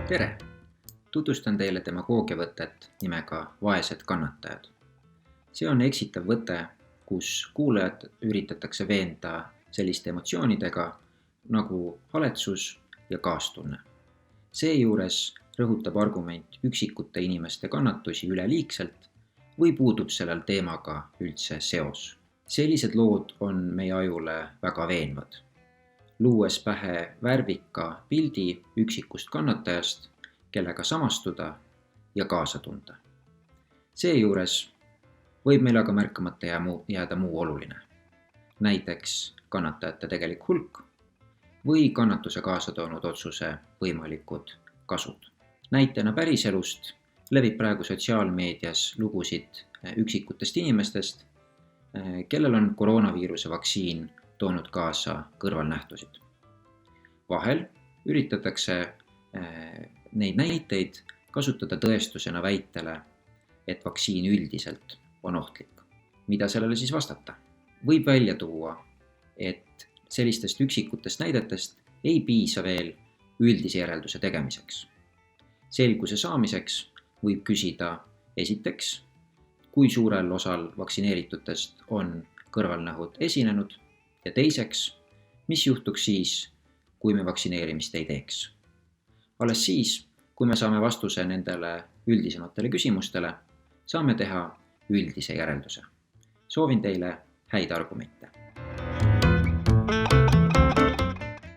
Tere! Tutvustan teile demagoogiavõtet nimega vaesed kannatajad. See on eksitav võte, kus kuulajad üritatakse veenda selliste emotsioonidega nagu haletsus ja kaastunne. Seejuures rõhutab argument üksikute inimeste kannatusi üleliigselt või puudub sellel teemaga üldse seos. Sellised lood on meie ajule väga veenvad, luues pähe värvika pildi üksikust kannatajast, kellega samastuda ja kaasa tunda. Seejuures võib meil aga märkamata jääda muu oluline, näiteks kannatajate tegelik hulk või kannatuse kaasa toonud otsuse võimalikud kasud. Näitena päriselust levib praegu sotsiaalmeedias lugusid üksikutest inimestest, kellel on koroonaviiruse vaktsiin toonud kaasa kõrvalnähtusid. Vahel üritatakse neid näiteid kasutada tõestusena väitele, et vaktsiin üldiselt on ohtlik. Mida sellele siis vastata? Võib välja tuua, et sellistest üksikutest näidetest ei piisa veel üldise järelduse tegemiseks. Selguse saamiseks võib küsida esiteks, kui suurel osal vaktsineeritutest on kõrvalnähud esinenud ja teiseks, mis juhtuks siis, kui me vaktsineerimist ei teeks. Alles siis, kui me saame vastuse nendele üldisematele küsimustele, saame teha üldise järelduse. Soovin teile häid argumente.